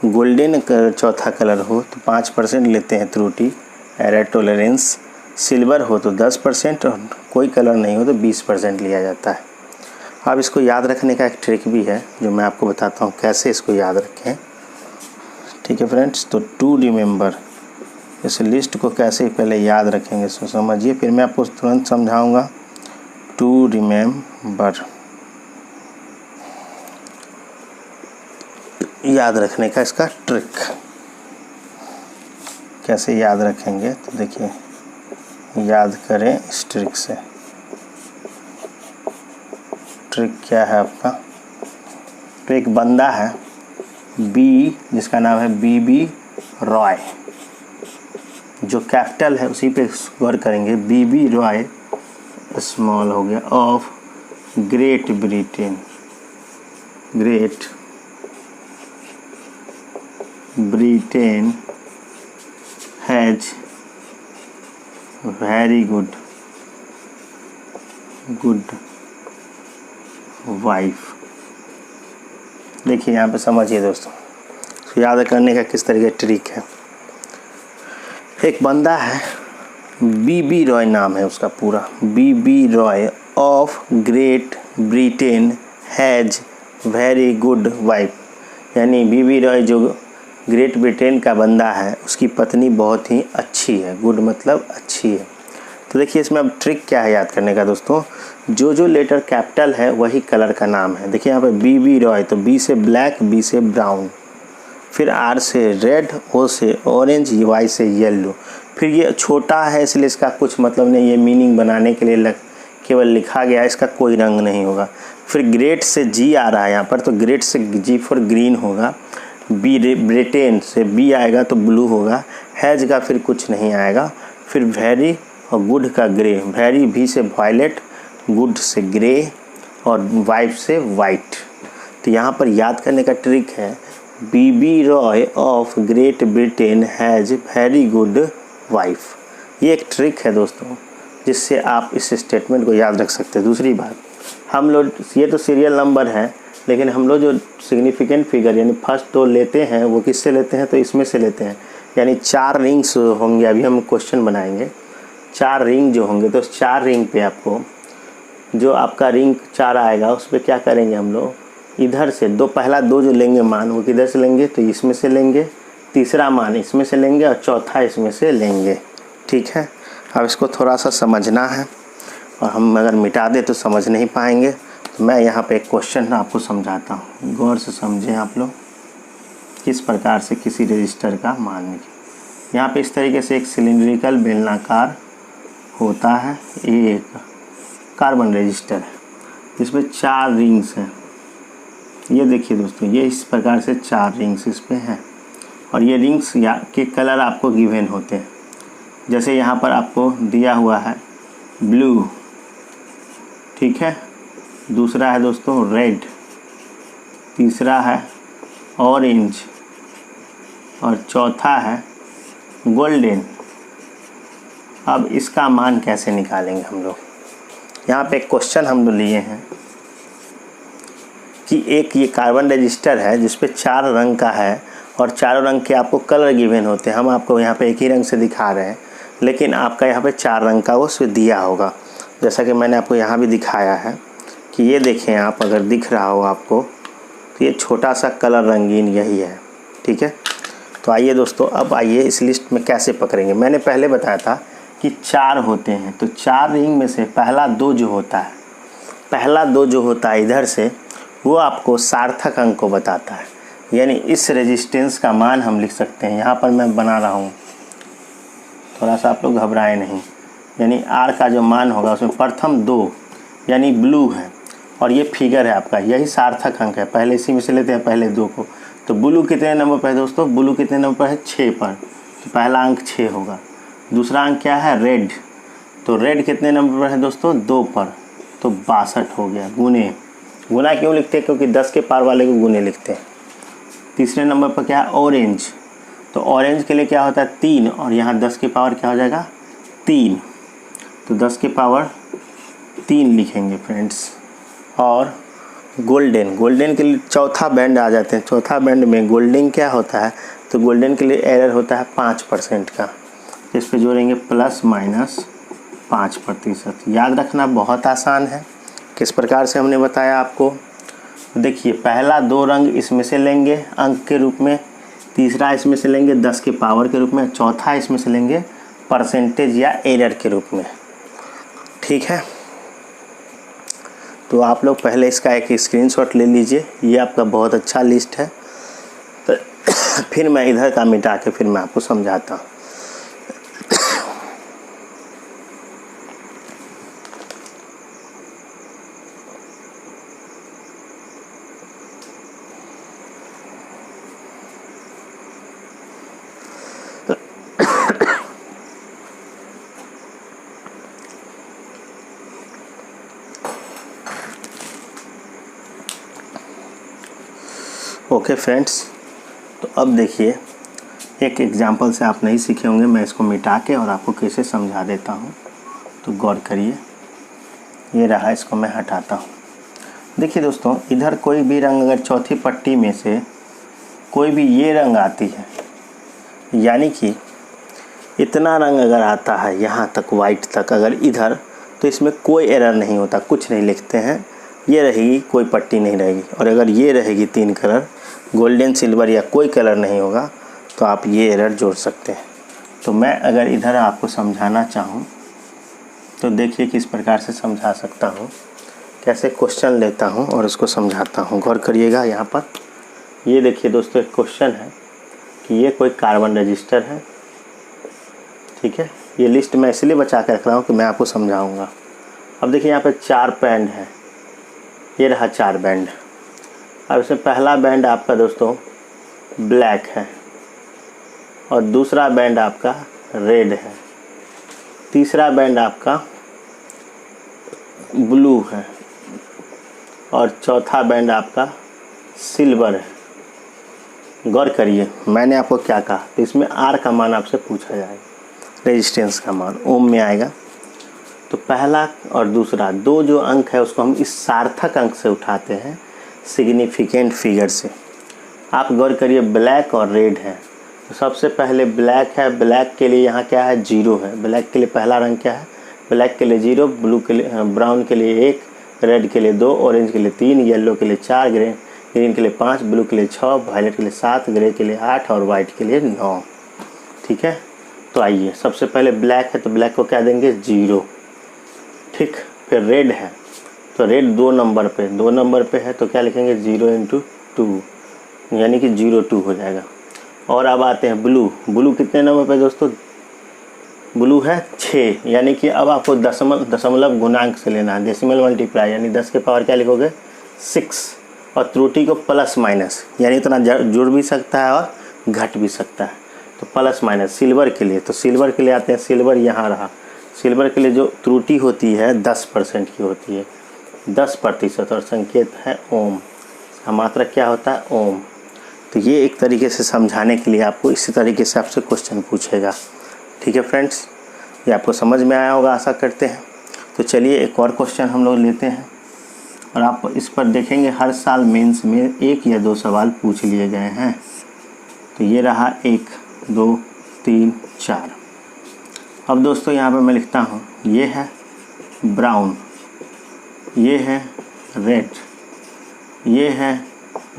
गोल्डन कलर चौथा कलर हो तो 5% लेते हैं त्रुटि, एरर टॉलरेंस। सिल्वर हो तो 10% और कोई कलर नहीं हो तो 20% लिया जाता है। अब इसको याद रखने का एक ट्रिक भी है जो मैं आपको बताता हूँ कैसे इसको याद रखें। ठीक है फ्रेंड्स, तो टू रिमेंबर, इस लिस्ट को कैसे पहले याद रखेंगे इसको समझिए, फिर मैं आपको तुरंत समझाऊंगा। टू रिमेंबर, याद रखने का इसका ट्रिक कैसे याद रखेंगे, तो देखिए याद करें इस ट्रिक से। ट्रिक क्या है आपका, तो एक बंदा है बी, जिसका नाम है बीबी रॉय, जो कैपिटल है उसी पे गौर करेंगे। बीबी रॉय स्मॉल हो गया, of Great Britain, great Britain has very good wife. देखिए यहाँ पे समझिए दोस्तों, तो याद करने का किस तरीके ट्रिक है। एक बंदा है बीबी रॉय नाम है उसका पूरा, B B Roy of Great Britain has very good wife. यानी बीबी रॉय जो ग्रेट ब्रिटेन का बंदा है उसकी पत्नी बहुत ही अच्छी है। गुड मतलब अच्छी है। तो देखिए इसमें अब ट्रिक क्या है याद करने का दोस्तों, जो लेटर कैपिटल है वही कलर का नाम है। देखिए यहाँ पे बीबी रॉय, तो बी से ब्लैक, बी से ब्राउन, फिर आर से रेड, ओ से ऑरेंज, वाई से येलो। फिर ये छोटा है इसलिए इसका कुछ मतलब नहीं, ये मीनिंग बनाने के लिए केवल लिखा गया है, इसका कोई रंग नहीं होगा। फिर ग्रेट से जी आ रहा है यहाँ पर, तो ग्रेट से जी फॉर ग्रीन होगा। बी ब्रिटेन से बी आएगा तो ब्लू होगा। हैज का फिर कुछ नहीं आएगा। फिर वेरी और गुड का ग्रे, वेरी भी से वायलेट, गुड से ग्रे और वाइफ से वाइट। तो यहाँ पर याद करने का ट्रिक है, B B Roy of Great Britain has very good wife. ये एक ट्रिक है दोस्तों जिससे आप इस स्टेटमेंट को याद रख सकते हैं। दूसरी बात, हम लोग ये तो सीरियल नंबर है, लेकिन हम लोग जो सिग्निफिकेंट फिगर यानी फर्स्ट दो लेते हैं वो किससे लेते हैं, तो इसमें से लेते हैं। यानी 4 रिंग्स होंगे, अभी हम क्वेश्चन बनाएंगे। 4 रिंग जो होंगे, तो 4 रिंग पे आपको जो आपका रिंग 4 आएगा उस पर क्या करेंगे हम लोग, इधर से पहला दो जो लेंगे मान वो किधर से लेंगे, तो इसमें से लेंगे, तीसरा मान इसमें से लेंगे और चौथा इसमें से लेंगे। ठीक है, अब इसको थोड़ा सा समझना है और हम अगर मिटा दे तो समझ नहीं पाएंगे। तो मैं यहाँ पे एक क्वेश्चन आपको समझाता हूँ, गौर से समझें आप लोग किस प्रकार से किसी रजिस्टर का मान की। यहाँ पे इस तरीके से एक सिलिंड्रिकल बेलनाकार होता है, ये एक कार्बन रजिस्टर है जिसमें 4 रिंग्स हैं। ये देखिए दोस्तों, ये इस प्रकार से 4 रिंग्स इस पे हैं और ये रिंग्स या के कलर आपको गिवन होते हैं। जैसे यहाँ पर आपको दिया हुआ है ब्लू, ठीक है, दूसरा है दोस्तों रेड, तीसरा है ऑरेंज और चौथा है गोल्डन। अब इसका मान कैसे निकालेंगे हम लोग? यहाँ पे एक क्वेश्चन हम लोग लिए हैं कि एक ये कार्बन रजिस्टर है जिस पे 4 रंग का है और चारों रंग के आपको कलर गिवन होते हैं। हम आपको यहाँ पे एक ही रंग से दिखा रहे हैं, लेकिन आपका यहाँ पे 4 रंग का वो दिया होगा। जैसा कि मैंने आपको यहाँ भी दिखाया है कि ये देखें आप, अगर दिख रहा हो आपको तो ये छोटा सा कलर रंगीन यही है, ठीक है। तो आइए दोस्तों, अब आइए इस लिस्ट में कैसे पकड़ेंगे। मैंने पहले बताया था कि 4 होते हैं, तो 4 रिंग में से पहला 2 जो होता है, पहला 2 जो होता है इधर से, वो आपको सार्थक अंक को बताता है। यानी इस रेजिस्टेंस का मान हम लिख सकते हैं। यहाँ पर मैं बना रहा हूँ, थोड़ा सा आप लोग घबराए नहीं। यानी R का जो मान होगा उसमें प्रथम 2 यानी ब्लू है और ये फिगर है आपका, यही सार्थक अंक है। पहले इसी में से लेते हैं पहले 2 को। तो ब्लू कितने नंबर पर है दोस्तों? ब्लू कितने नंबर पर है? 6 पर। तो पहला अंक 6 होगा। दूसरा अंक क्या है? रेड। तो रेड कितने नंबर पर है दोस्तों? 2 पर। तो 62 हो गया। गुना क्यों लिखते हैं? क्योंकि 10 के पार वाले को गुने लिखते हैं। तीसरे नंबर पर क्या है? ऑरेंज। तो ऑरेंज के लिए क्या होता है? 3 और यहाँ 10 के पावर क्या हो जाएगा? 3। तो 10 के पावर 3 लिखेंगे फ्रेंड्स। और गोल्डन के लिए चौथा बैंड आ जाते हैं। चौथा बैंड में गोल्डन क्या होता है? तो गोल्डन के लिए एरर होता है 5% का। इस पे जोड़ेंगे ±5%। याद रखना बहुत आसान है। किस प्रकार से हमने बताया आपको? देखिए, पहला 2 रंग इसमें से लेंगे अंक के रूप में, तीसरा इसमें से लेंगे 10 के पावर के रूप में, चौथा इसमें से लेंगे परसेंटेज या एरर के रूप में, ठीक है। तो आप लोग पहले इसका एक स्क्रीनशॉट ले लीजिए। ये आपका बहुत अच्छा लिस्ट है। तो फिर मैं इधर का मिटा के फिर मैं आपको समझाता हूँ। ओके फ्रेंड्स, तो अब देखिए, एक एग्जांपल से आप नहीं सीखे होंगे, मैं इसको मिटा के और आपको कैसे समझा देता हूँ। तो गौर करिए, ये रहा, इसको मैं हटाता हूँ। देखिए दोस्तों, इधर कोई भी रंग अगर चौथी पट्टी में से कोई भी ये रंग आती है, यानी कि इतना रंग अगर आता है यहाँ तक वाइट तक अगर इधर, तो इसमें कोई एरर नहीं होता, कुछ नहीं लिखते हैं। ये रहेगी, कोई पट्टी नहीं रहेगी। और अगर ये रहेगी 3 कलर, गोल्डन, सिल्वर या कोई कलर नहीं होगा, तो आप ये एरर जोड़ सकते हैं। तो मैं अगर इधर आपको समझाना चाहूँ तो देखिए किस प्रकार से समझा सकता हूँ। कैसे क्वेश्चन लेता हूँ और उसको समझाता हूँ। गौर करिएगा यहाँ पर। ये देखिए दोस्तों, एक क्वेश्चन है कि ये कोई कार्बन रजिस्टर है, ठीक है। ये लिस्ट मैं इसलिए बचा कर रख रहा हूँ कि मैं आपको समझाऊँगा। अब देखिए यहाँ पे 4 बैंड है, ये रहा 4 बैंड। अब इसमें पहला बैंड आपका दोस्तों ब्लैक है और दूसरा बैंड आपका रेड है, तीसरा बैंड आपका ब्लू है और चौथा बैंड आपका सिल्वर है। गौर करिए, मैंने आपको क्या कहा? तो इसमें R का मान आपसे पूछा जाएगा, रेजिस्टेंस का मान ओम में आएगा। तो पहला और दूसरा 2 जो अंक है उसको हम इस सार्थक अंक से उठाते हैं, सिग्निफिकेंट फिगर से। आप गौर करिए, ब्लैक और रेड है। तो सबसे पहले ब्लैक है, ब्लैक के लिए यहाँ क्या है? 0 है। ब्लैक के लिए पहला रंग क्या है? ब्लैक के लिए 0, ब्लू के लिए, ब्राउन के लिए 1, रेड के लिए 2, ऑरेंज के लिए 3, येलो के लिए 4, ग्रीन के लिए 5, ब्लू के लिए 6, वायलेट के लिए 7, ग्रे के लिए 8 और वाइट के लिए 9, ठीक है। तो आइए, सबसे पहले ब्लैक है तो ब्लैक को क्या देंगे? 0, ठीक। फिर रेड है तो रेड 2 नंबर पे है तो क्या लिखेंगे? 0 × 2 यानी कि 02 हो जाएगा। और अब आते हैं ब्लू कितने नंबर पे दोस्तों? ब्लू है 6, यानी कि अब आपको दशमलव गुणांक से लेना है, डेसिमल मल्टीप्लाई, यानी 10 के पावर क्या लिखोगे? 6। और त्रुटि को प्लस माइनस, यानी इतना जुड़ भी सकता है और घट भी सकता है। तो प्लस माइनस सिल्वर के लिए, तो सिल्वर के लिए आते हैं। सिल्वर यहाँ रहा। सिल्वर के लिए जो त्रुटि होती है 10% की होती है, 10% और संकेत है ओम। इसका मात्रक क्या होता है? ओम। तो ये एक तरीके से समझाने के लिए आपको इसी तरीके से आपसे क्वेश्चन पूछेगा। ठीक है फ्रेंड्स, ये आपको समझ में आया होगा आशा करते हैं। तो चलिए एक और क्वेश्चन हम लोग लेते हैं और आप इस पर देखेंगे हर साल मेंस में 1 या 2 सवाल पूछ लिए गए हैं। तो ये रहा 1 2 3 4। अब दोस्तों यहाँ पर मैं लिखता हूँ, ये है ब्राउन, ये है रेड, ये है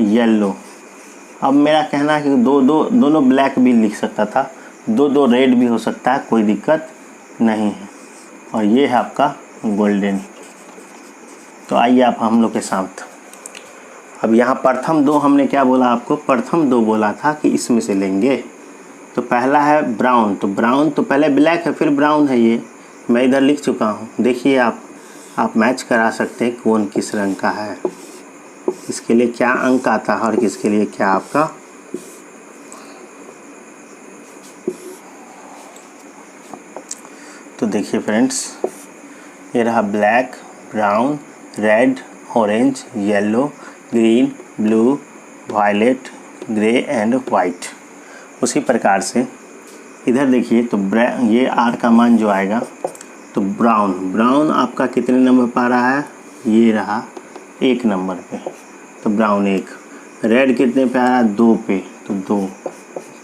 येलो। अब मेरा कहना है कि दोनों ब्लैक भी लिख सकता था, दो रेड भी हो सकता है, कोई दिक्कत नहीं है। और ये है आपका गोल्डन। तो आइए आप हम लोग के साथ। अब यहाँ प्रथम 2 हमने क्या बोला आपको? प्रथम 2 बोला था कि इसमें से लेंगे। तो पहला है ब्राउन, तो ब्राउन तो पहले ब्लैक है फिर ब्राउन है। ये मैं इधर लिख चुका हूँ, देखिए आप मैच करा सकते हैं कौन किस रंग का है, इसके लिए क्या अंक आता है और किसके लिए क्या आपका। तो देखिए फ्रेंड्स, ये रहा black, brown, red, orange, yellow, green, blue, violet, grey and white. उसी प्रकार से इधर देखिए, तो ये आर का मान जो आएगा, तो ब्राउन आपका कितने नंबर पर आ रहा है? ये रहा 1 नंबर पे, तो ब्राउन 1। रेड कितने पे आ रहा है? 2 पे, तो 2।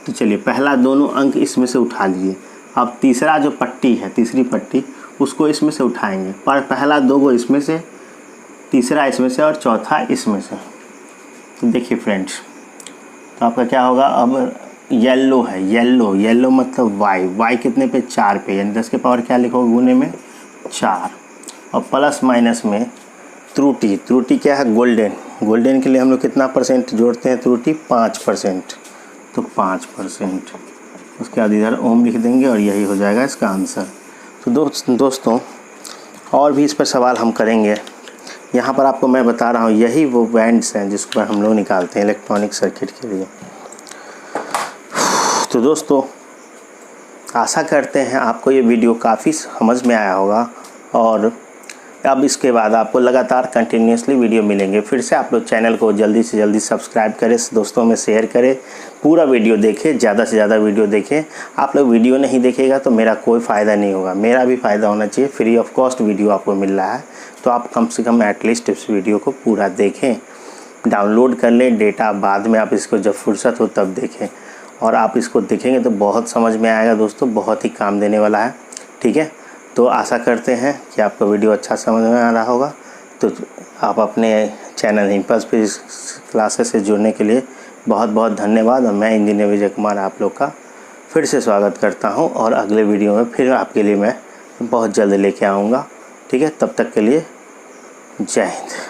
तो चलिए पहला दोनों अंक इसमें से उठा लीजिए। अब तीसरा जो पट्टी है, तीसरी पट्टी, उसको इसमें से उठाएंगे। पर पहला 2 को इसमें से, तीसरा इसमें से और चौथा इसमें से। तो देखिए फ्रेंड्स, तो आपका क्या होगा? अब येलो है, येलो मतलब वाई कितने पे? 4 पे, यानी 10 के पावर क्या लिखोगे गुने में? 4। और प्लस माइनस में त्रुटि क्या है? गोल्डन के लिए हम लोग कितना % जोड़ते हैं? त्रुटि 5%, तो 5%। उसके बाद इधर ओम लिख देंगे और यही हो जाएगा इसका आंसर। तो दोस्तों और भी इस पर सवाल हम करेंगे। यहाँ पर आपको मैं बता रहा हूँ, यही वो बैंड्स हैं जिसको हम लोग निकालते हैं इलेक्ट्रॉनिक सर्किट के लिए। तो दोस्तों आशा करते हैं आपको ये वीडियो काफ़ी समझ में आया होगा और अब इसके बाद आपको लगातार कंटिन्यूसली वीडियो मिलेंगे। फिर से आप लोग चैनल को जल्दी से जल्दी सब्सक्राइब करें, दोस्तों में शेयर करें, पूरा वीडियो देखें, ज़्यादा से ज़्यादा वीडियो देखें। आप लोग वीडियो नहीं देखेगा तो मेरा कोई फ़ायदा नहीं होगा, मेरा भी फ़ायदा होना चाहिए। फ्री ऑफ कॉस्ट वीडियो आपको मिल रहा है, तो आप कम से कम एटलीस्ट इस वीडियो को पूरा देखें, डाउनलोड कर लें डेटा, बाद में आप इसको जब फुर्सत हो तब देखें। और आप इसको देखेंगे तो बहुत समझ में आएगा दोस्तों, बहुत ही काम देने वाला है। ठीक है, तो आशा करते हैं कि आपको वीडियो अच्छा समझ में आ रहा होगा। तो आप अपने चैनल इम्पल्स फिजिक्स क्लासेस से जुड़ने के लिए बहुत बहुत धन्यवाद। और मैं इंजीनियर विजय कुमार आप लोग का फिर से स्वागत करता हूं और अगले वीडियो में फिर आपके लिए मैं बहुत जल्द लेके आऊँगा। ठीक है, तब तक के लिए जय हिंद।